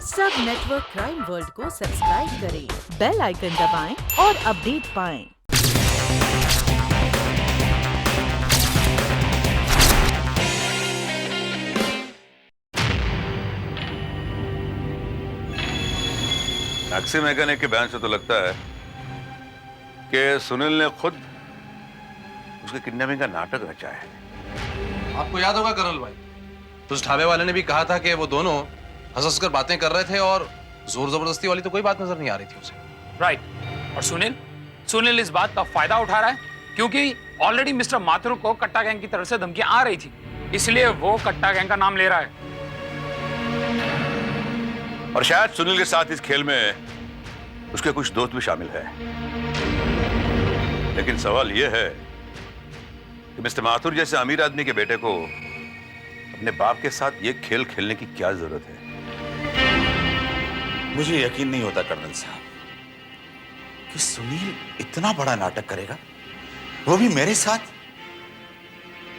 सब network crime world को subscribe करें, बेल आइकन दबाएं और अपडेट पाएं। टैक्सी मैकेनिक के बयान से तो लगता है कि सुनील ने खुद उसके किडनैपिंग का नाटक रचा है। आपको याद होगा कर्नल भाई, उस ढाबे वाले ने भी कहा था कि वो दोनों हंस कर बातें कर रहे थे और जोर जबरदस्ती वाली तो कोई बात नजर नहीं आ रही थी उसे। राइट। और सुनील इस बात का फायदा उठा रहा है क्योंकि ऑलरेडी मिस्टर माथुर को कट्टा गैंग की तरफ से धमकियां आ रही थी, इसलिए वो कट्टा गैंग का नाम ले रहा है। और शायद सुनील के साथ इस खेल में उसके कुछ दोस्त भी शामिल हैं। लेकिन सवाल यह है कि मिस्टर माथुर जैसे अमीर आदमी के बेटे को अपने बाप के साथ यह खेल खेलने की क्या जरूरत है? मुझे यकीन नहीं होता कर्नल साहब कि सुनील इतना बड़ा नाटक करेगा, वो भी मेरे साथ।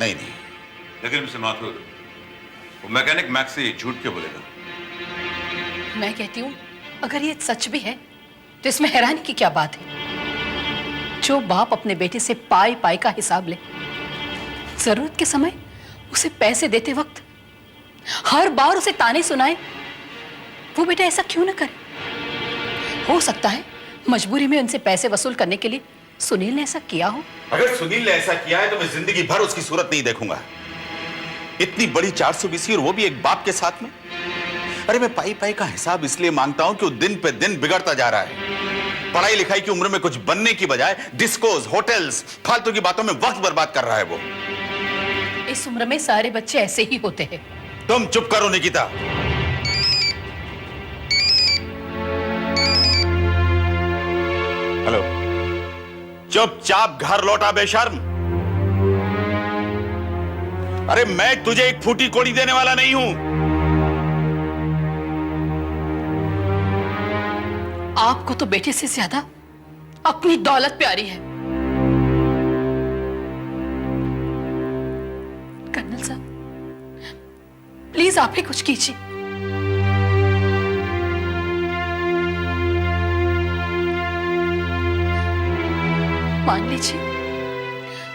नहीं। लेकिन मिस्टर माथुर, वो मैकेनिक मैक्सी झूठ क्यों बोलेगा? मैं कहती हूँ अगर ये सच भी है तो इसमें हैरानी की क्या बात है। जो बाप अपने बेटे से पाई पाई का हिसाब ले, जरूरत के समय उसे पैसे देते वक्त हर बार उसे ताने सुनाए, वो बेटा ऐसा क्यों ना करे? हो सकता है मजबूरी में उनसे पैसे वसूल करने के लिए सुनील ने ऐसा किया हो। अगर सुनील ने ऐसा किया है तो मैं जिंदगी भर उसकी सूरत नहीं देखूंगा। इतनी बड़ी 420 और वो भी एक बाप के साथ में। अरे मैं पाई पाई का हिसाब इसलिए मांगता हूं कि वो दिन पे दिन बिगड़ता जा रहा है। पढ़ाई लिखाई की उम्र में कुछ बनने की बजाय डिस्कोज, होटल्स, फालतू की बातों में वक्त बर्बाद कर रहा है वो। इस उम्र में सारे बच्चे ऐसे ही होते हैं। तुम चुप करो निकिता। हेलो, चुपचाप घर लौटा बेशर्म। अरे मैं तुझे एक फूटी कोड़ी देने वाला नहीं हूं। आपको तो बेटे से ज्यादा अपनी दौलत प्यारी है। कर्नल साहब, प्लीज आप ही कुछ कीजिए। मान लीजिए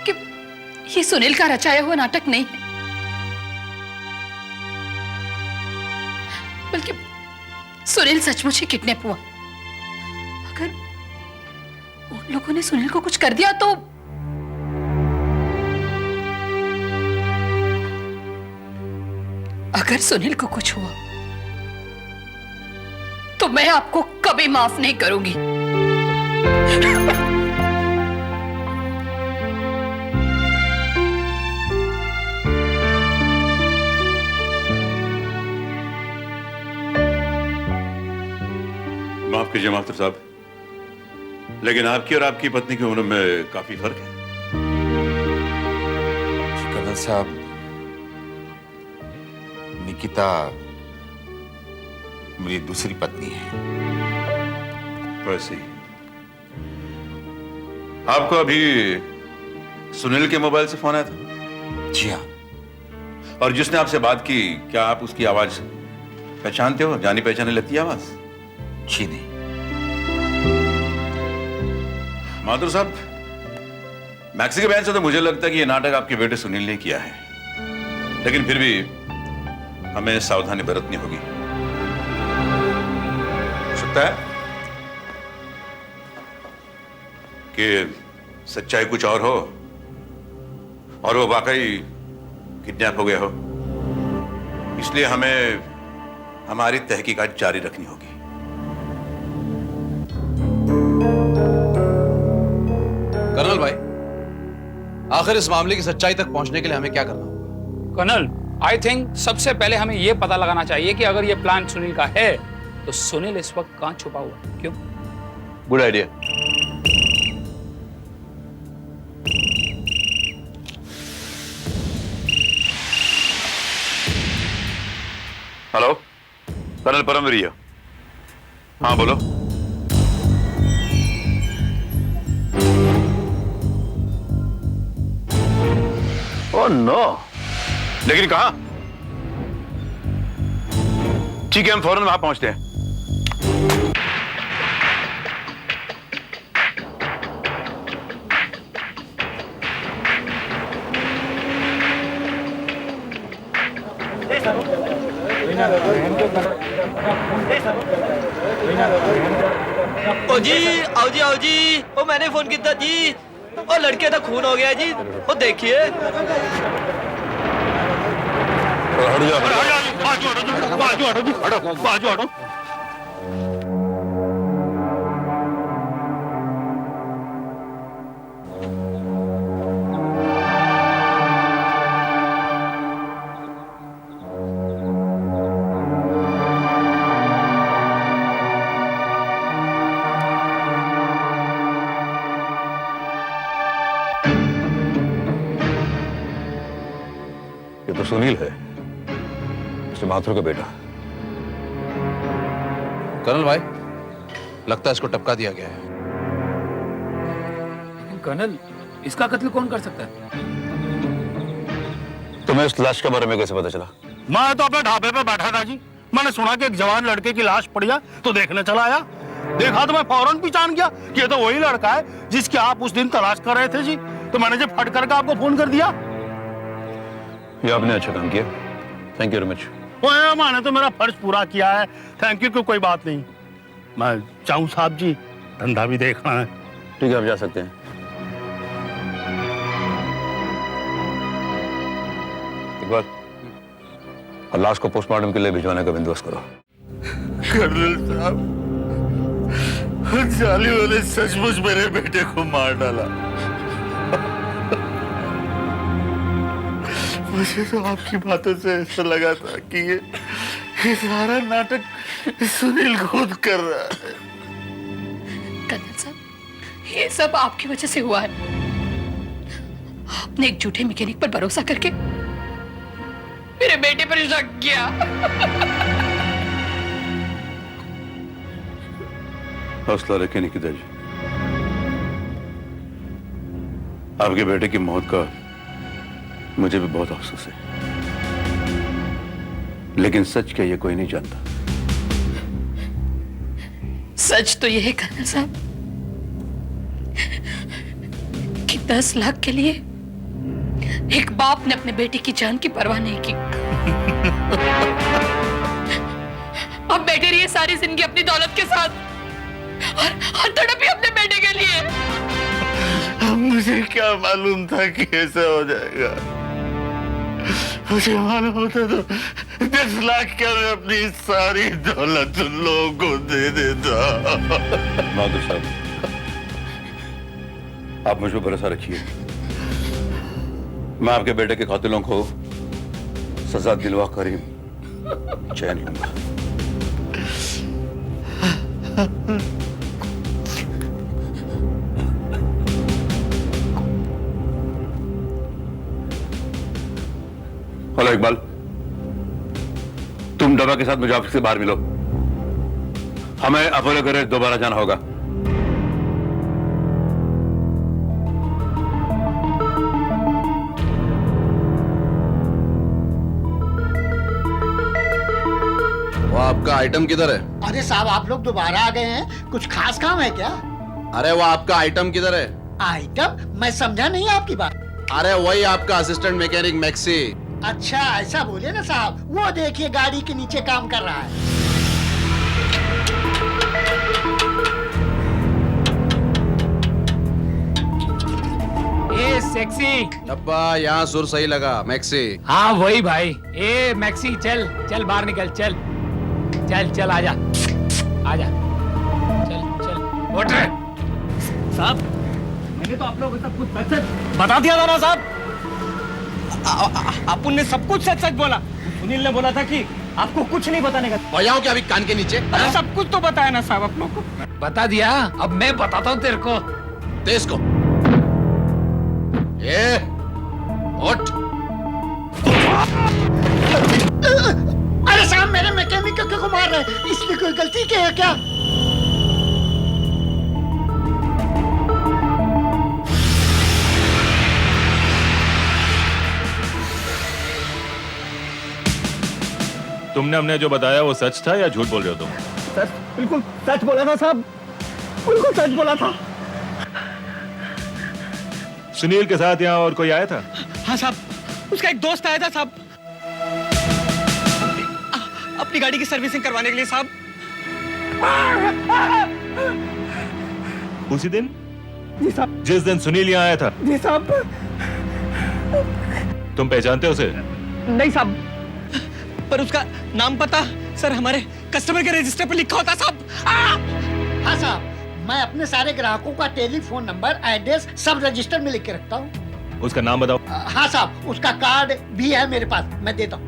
कि ये सुनील का रचाया हुआ नाटक नहीं है, बल्कि सुनील सचमुच ही किडनैप हुआ। अगर उन लोगों ने सुनील को कुछ कर दिया तो अगर सुनील को कुछ हुआ तो मैं आपको कभी माफ नहीं करूंगी। माफ कीजिए मास्टर साहब, लेकिन आपकी और आपकी पत्नी की उम्र में काफी फर्क है। कर्नल साहब, निकिता मेरी दूसरी पत्नी है। वैसे ही आपको अभी सुनील के मोबाइल से फोन आया था? जी हाँ। और जिसने आपसे बात की, क्या आप उसकी आवाज पहचानते हो? जानी पहचानी लगती है आवाज? जी नहीं। माथुर साहब, मैक्सी के बयान से तो मुझे लगता है कि यह नाटक आपके बेटे सुनील ने किया है, लेकिन फिर भी हमें सावधानी बरतनी होगी। हो सकता है कि सच्चाई कुछ और हो और वो वाकई किडनैप हो गया हो। इसलिए हमें हमारी तहकीकात जारी रखनी होगी। कर्नल भाई, आखिर इस मामले की सच्चाई तक पहुंचने के लिए हमें क्या करना होगा? कर्नल, आई थिंक सबसे पहले हमें यह पता लगाना चाहिए कि अगर यह प्लान सुनील का है तो सुनील इस वक्त कहां छुपा हुआ है। क्यों? Good idea. Hello, colonel Paramvir. हाँ बोलो। ओह नो, लेकिन कहां? ठीक है, हम फौरन वहां पहुंचते हैं। ओ जी आओ जी आओ जी। ओ मैंने फोन किया जी। ओ लड़के का खून हो गया जी। ओ देखिए। ये तो सुनील है, मिस्टर माथुर का बेटा। कर्नल भाई, लगता है इसको टपका दिया गया है। कर्नल, इसका कत्ल कौन कर सकता है? तुम्हें इस लाश के बारे में कैसे पता चला? मैं तो अपने ढाबे पे बैठा था जी। मैंने सुना कि एक जवान लड़के की लाश पड़ी है, तो देखने चला आया। देखा तो मैं फौरन पहचान गया कि ये तो वही लड़का है जिसकी आप उस दिन तलाश कर रहे थे जी। तो मैंने जब फट करके आपको फोन कर दिया। ये आपने अच्छा काम किया, थैंक यू वेरी मच। मैंने तो मेरा फर्ज पूरा किया है, थैंक यू की कोई बात नहीं। मैं चाहूँ साहब जी, धंधा भी देखना है। ठीक है, आप जा सकते हैं। इकबाल, और लाश को पोस्टमार्टम के लिए भिजवाने का बंदोबस्त करो। कर्नल साहब, जालियों ने सचमुच मेरे बेटे को मार डाला। मुझे तो आपकी बातों से ऐसा लगा था कि ये सारा नाटक सुनील खुद कर रहा है। कर्नल साहब, ये सब आपकी वजह से हुआ है। आपने एक झूठे मैकेनिक पर भरोसा करके मेरे बेटे पर शक किया। हौसला रखे निकिता जी, आपके बेटे की मौत का मुझे भी बहुत अफसोस है, लेकिन सच क्या ये कोई नहीं जानता। सच तो यह है कर्नल साहब कि 10 लाख के लिए एक बाप ने अपने बेटे की जान की परवाह नहीं की। अब बैठे रहिए सारी जिंदगी अपनी दौलत के साथ और तड़पी अपने बेटे के लिए। मुझे क्या मालूम था कि ऐसा हो जाएगा। मुझे मालूम होता तो 10 लाख क्या मैं अपनी सारी दौलत उन लोगों को दे देता। बहादुर साहब, आप मुझ पर भरोसा रखिए, मैं आपके बेटे के कातिलों को सजा दिलवा कर ही चैन लूंगा। हेलो इकबाल, तुम दवा के साथ मुझे ऑफिस से बाहर मिलो। हमें अपोलो गैरेज दोबारा जाना होगा। वो आपका आइटम किधर है? अरे साहब, आप लोग दोबारा आ गए हैं, कुछ खास काम है क्या? अरे वो आपका आइटम किधर है? आइटम? मैं समझा नहीं आपकी बात। अरे वही आपका असिस्टेंट मैकेनिक मैक्सी। अच्छा ऐसा बोले ना साहब, वो देखिए गाड़ी के नीचे काम कर रहा है। ए सेक्सी। डब्बा यहाँ सुर सही लगा, मैक्सी। हाँ वही भाई। ए मैक्सी, चल चल बाहर निकल, चल चल चल, आजा आजा, चल चल उठ रे। साहब, मैंने तो आप लोगों को सब कुछ सच सच बता दिया था ना साहब। अपुन ने सब कुछ सच सच बोला। सुनील ने बोला था कि आपको कुछ नहीं बताने का। बजाओ क्या अभी कान के नीचे? अरे सब कुछ तो बताया ना साहब आप लोग को। बता दिया, अब मैं बताता हूँ तेरे को। तेज को ये उठ। अरे साहब, मेरे मैकेनिक को मार रहे हैं, इसलिए कोई गलती की है क्या? तुमने हमने जो बताया वो सच था या झूठ बोल रहे हो तुम? सच, बिल्कुल सच बोला था साहब, बिल्कुल सच बोला था। सुनील के साथ यहाँ और कोई आया था? हाँ साहब, उसका एक दोस्त आया था साहब, अपनी गाड़ी की सर्विसिंग करवाने के लिए साहब। उसी दिन? जी साहब। जिस दिन सुनील यहाँ आया था? जी साहब। तुम पहचानते हो उसे? नहीं साहब। पर उसका नाम पता सर हमारे कस्टमर के रजिस्टर पर लिखा होता साहब। हाँ साहब, मैं अपने सारे ग्राहकों का टेलीफोन नंबर, एड्रेस सब रजिस्टर में लिख के रखता हूँ। उसका नाम बताओ। हाँ साहब, उसका कार्ड भी है मेरे पास, मैं देता हूँ।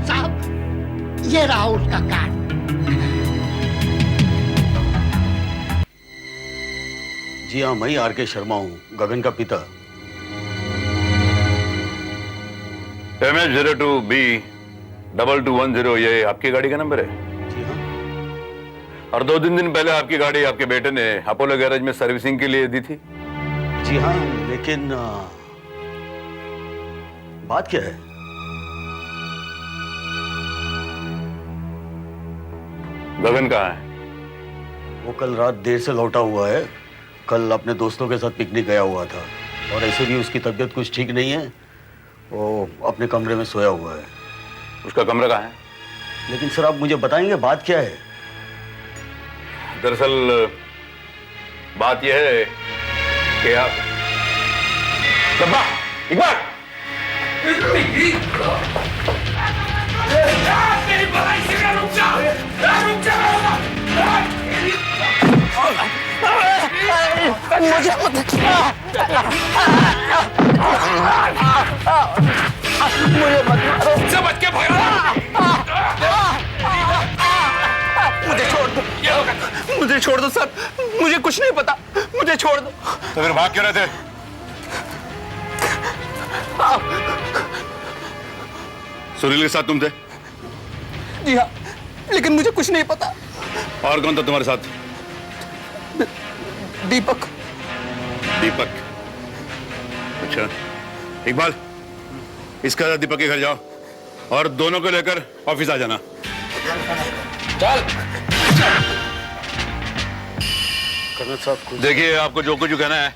साहब, ये रहा उसका कार्ड। जी हाँ, मैं आर के शर्मा हूँ, गगन का पिता। MS02B2210 ये आपकी गाड़ी का नंबर है? जी हाँ। और 2-3 दिन पहले आपकी गाड़ी आपके बेटे ने अपोलो गैरेज में सर्विसिंग के लिए दी थी? जी हाँ, लेकिन बात क्या है? गगन कहाँ है? वो कल रात देर से लौटा हुआ है। कल अपने दोस्तों के साथ पिकनिक गया हुआ था और ऐसे भी उसकी तबीयत कुछ ठीक नहीं है। वो अपने कमरे में सोया हुआ है। उसका कमरा कहाँ है? लेकिन सर, आप मुझे बताएंगे बात क्या है? दरअसल बात यह है कि आप इकबाल, मुझे मत मारो। से बच के भागा। मुझे छोड़ दो, मुझे छोड़ दो सर, मुझे कुछ नहीं पता, मुझे छोड़ दो। तो फिर भाग क्यों रहे थे? सुनील के साथ तुम थे? जी हाँ, लेकिन मुझे कुछ नहीं पता। और कौन था तुम्हारे साथ? दीपक। दीपक? अच्छा, इकबाल, इसके साथ दीपक के घर जाओ और दोनों को लेकर ऑफिस आ जाना। चल। कर्नल साहब, देखिए, आपको जो कुछ कहना है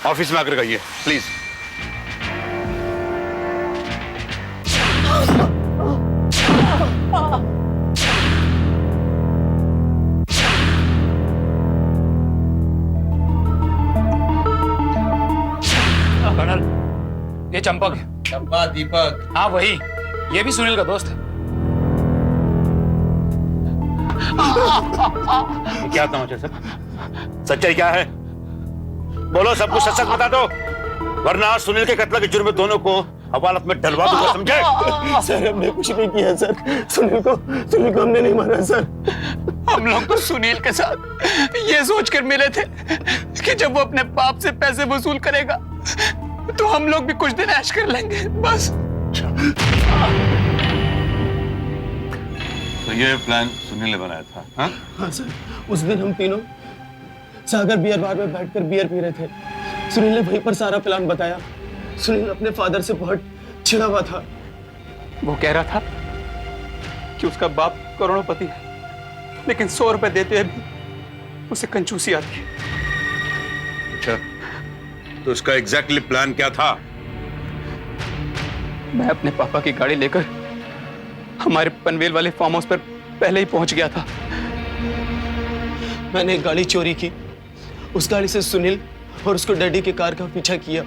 ऑफिस में आकर कहिए, प्लीज। कर्नल, ये चंपक है। चंपा, दीपक। हाँ वही, ये भी सुनील का दोस्त है। क्या तमाशा सर? सच्चाई क्या है? बोलो, सब कुछ सच सच बता दो, वरना सुनील के कत्ल के जुर्म में दोनों को अदालत में डलवा दूंगा, समझे? सर, हमने कुछ नहीं किया सर। सुनील को हमने नहीं मारा सर। हम लोग तो सुनील के साथ ये सोचकर मिले थे कि जब वो अपने बाप से पैसे वसूल करेगा तो हम लोग भी कुछ दिन ऐश कर लेंगे, बस। तो ये प्लान सुनील ने बनाया था? हाँ? हाँ सर, उस दिन हम तीनों सागर बियर बार में बैठकर बियर पी रहे थे। सुनील ने वहीं पर सारा प्लान बताया। सुनील अपने फादर से बहुत चिढ़ा हुआ था। वो कह रहा था कि उसका बाप करोड़पति है, लेकिन 100 रुपए देते हुए भी उसे कंजूसी आती है। अच्छा, तो उसका एग्जैक्टली प्लान क्या था? मैं अपने पापा की गाड़ी लेकर हमारे पनवेल वाले फार्म हाउस पर पहले ही पहुंच गया था। मैंने एक गाड़ी चोरी की। उस गाड़ी से सुनील और उसको डैडी की कार का पीछा किया।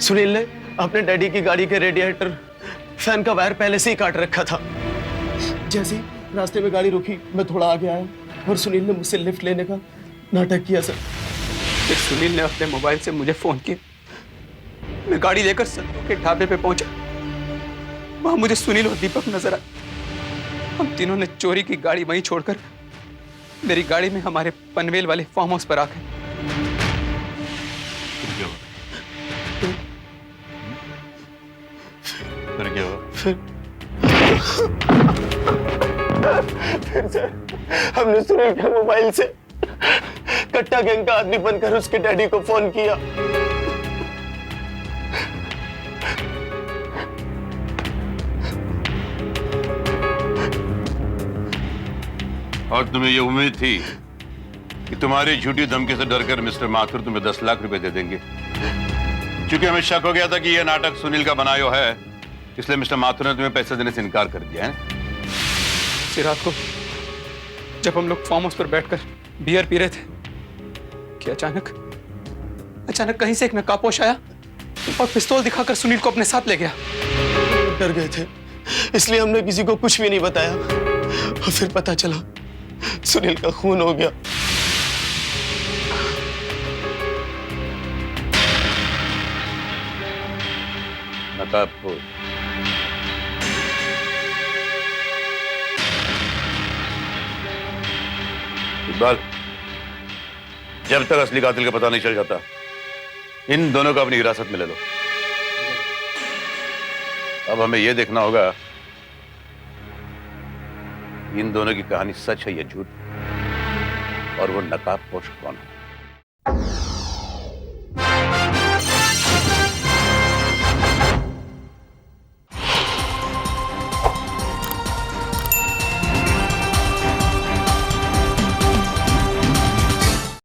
सुनील ने अपने डैडी की गाड़ी के रेडिएटर फैन का वायर पहले से ही काट रखा था। जैसे ही रास्ते में गाड़ी रुकी, मैं थोड़ा आगे आया और सुनील ने मुझसे लिफ्ट लेने का नाटक किया सर। फिर सुनील ने अपने मोबाइल से मुझे फोन किया। मैं गाड़ी लेकर संतों के ढाबे पे पहुंचा। वहां मुझे सुनील और दीपक नजर आए। हम तीनों ने चोरी की गाड़ी वहीं छोड़कर मेरी गाड़ी में हमारे पनवेल वाले फार्म हाउस पर आ गए। फिर सर, हमने सुनील के मोबाइल से कट्टा गैंग का आदमी बनकर उसके डैडी को फोन किया। और तुम्हें ये उम्मीद थी कि तुम्हारी झूठी धमकी से डरकर मिस्टर माथुर तुम्हें 10 लाख रुपए दे देंगे। क्योंकि हमें शक हो गया था कि यह नाटक सुनील का बनाया है, इसलिए मिस्टर माथुर ने तुम्हें पैसे देने से इनकार कर दिया है। उसी रात को जब हम लोग फार्म हाउस पर बैठकर बियर पी रहे थे कि अचानक कहीं से एक नकाबपोश आया और पिस्तौल दिखाकर सुनील को अपने साथ ले गया। डर गए थे, इसलिए हमने किसी को कुछ भी नहीं बताया। और फिर पता चला सुनील का खून हो गया। नकाबपोश? इकबाल, जब तक असली कातिल का पता नहीं चल जाता, इन दोनों को अपनी हिरासत में ले लो। अब हमें यह देखना होगा इन दोनों की कहानी सच है या झूठ, और वो नकाबपोश कौन है।